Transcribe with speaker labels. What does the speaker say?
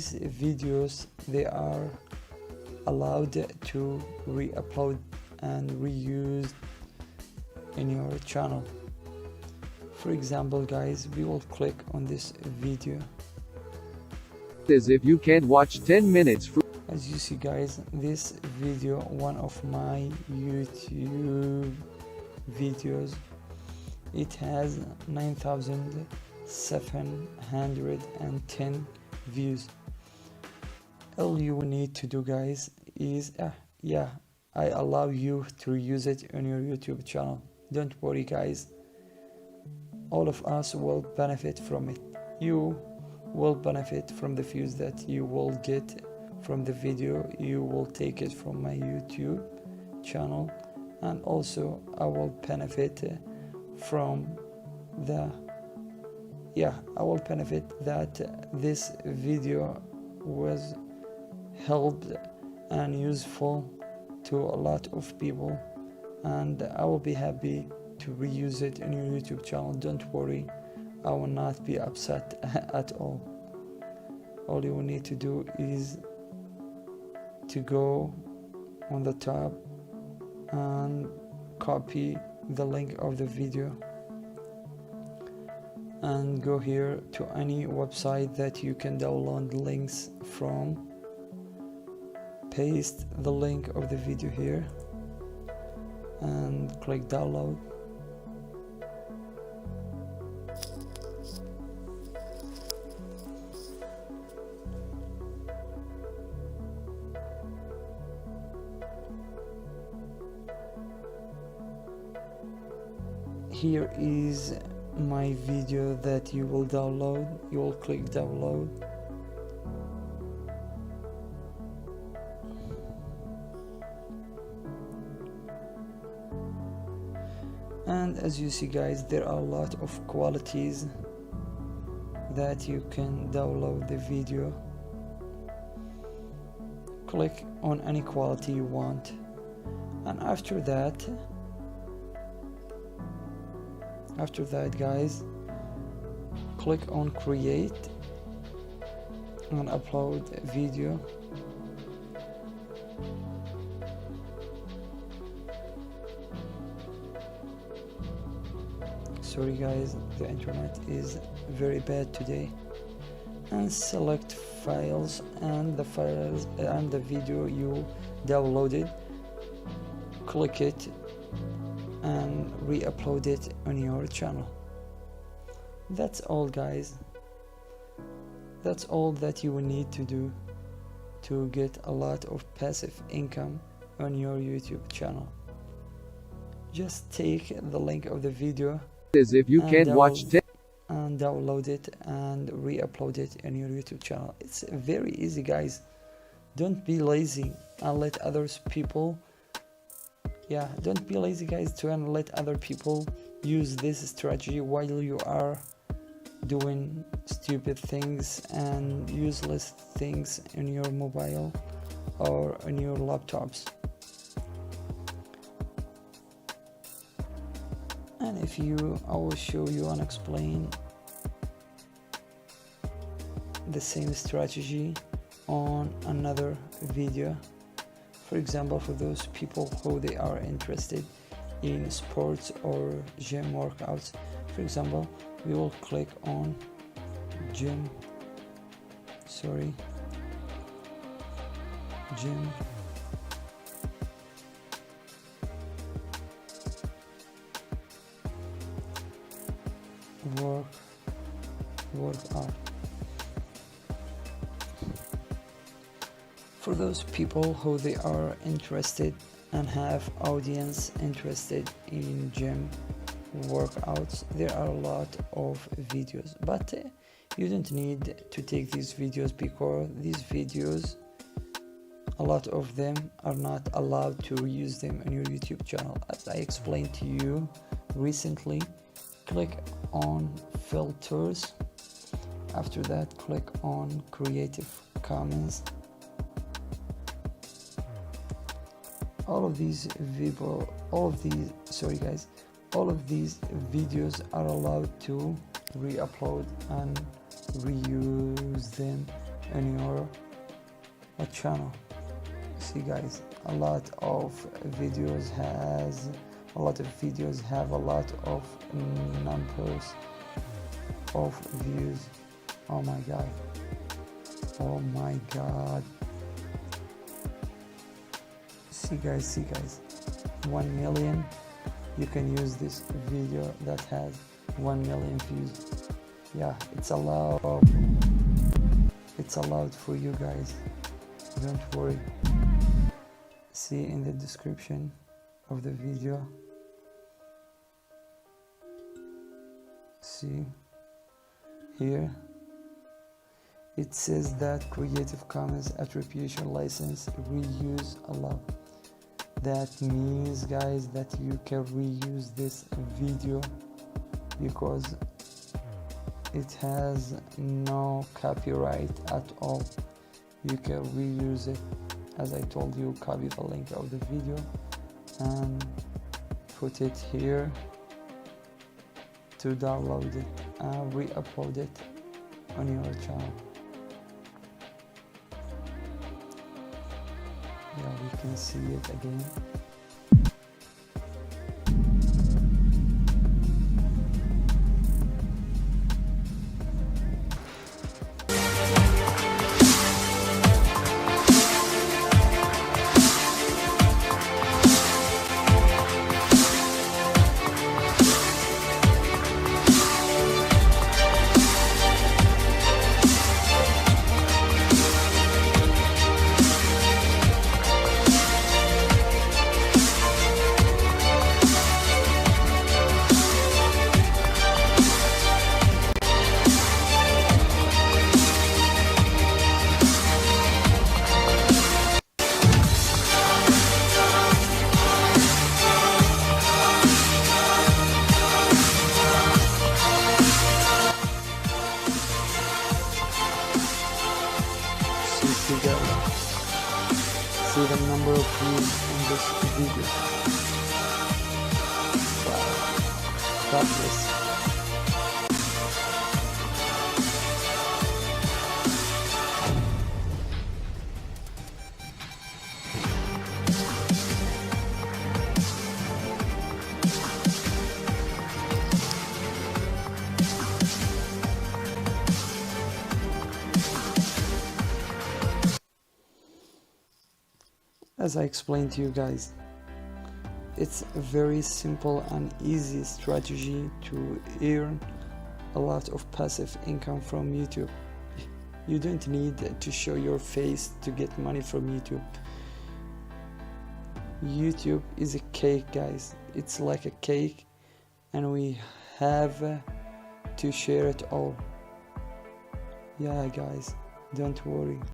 Speaker 1: These videos, they are allowed to re-upload and reuse in your channel. For example, guys, we will click on this video.
Speaker 2: As if you can't watch 10 minutes.
Speaker 1: As you see, guys, this video, one of my YouTube videos, it has 9,710 views. All you need to do, guys, is I allow you to use it on your YouTube channel. Don't worry, guys, all of us will benefit from it. You will benefit from the views that you will get from the video. You will take it from my YouTube channel, and also I will benefit from the I will benefit that this video was helped and useful to a lot of people, and I will be happy to reuse it in your YouTube channel. Don't worry, I will not be upset at all. All you need to do is to go on the top and copy the link of the video and go here to any website that you can download links from. Paste the link of the video here and click download. Here is my video that you will download. You will click download. And as you see, guys, there are a lot of qualities that you can download the video. Click on any quality you want, and after that, guys, click on create and upload video. Sorry, guys, the internet is very bad today. And select files, and the files and the video you downloaded, click it and re-upload it on your channel. That's all, guys. That's all that you will need to do to get a lot of passive income on your YouTube channel. Just take the link of the video
Speaker 2: As if you can't watch 10
Speaker 1: and download it and re-upload it on your YouTube channel. It's very easy, guys. Don't be lazy and let others people don't be lazy, guys, to let other people use this strategy while you are doing stupid things and useless things in your mobile or on your laptops. And I will show you and explain the same strategy on another video. For example, for those people who they are interested in sports or gym workouts, for example, we will click on gym workout. For those people who they are interested and have audience interested in gym workouts, there are a lot of videos, but you don't need to take these videos, because these videos, a lot of them are not allowed to reuse them on your YouTube channel. As I explained to you recently, click on filters. After that, click on Creative Commons. All of these videos are allowed to re-upload and reuse them on your channel. See guys, a lot of videos have a lot of numbers of views. Oh my god, oh my god. See guys, 1 million. You can use this video that has 1 million views. Yeah, it's allowed for you guys, don't worry. See in the description of the video, see here it says that Creative Commons Attribution License reuse allowed. That means guys that you can reuse this video because it has no copyright at all. You can reuse it. As I told you, copy the link of the video and put it here to download it and re-upload it on your channel. Yeah, we can see it again. See the number of views in this video. Wow, got this. As I explained to you guys, it's a very simple and easy strategy to earn a lot of passive income from YouTube. You don't need to show your face to get money from YouTube. YouTube is a cake, guys. It's like a cake and we have to share it all. Yeah guys, don't worry.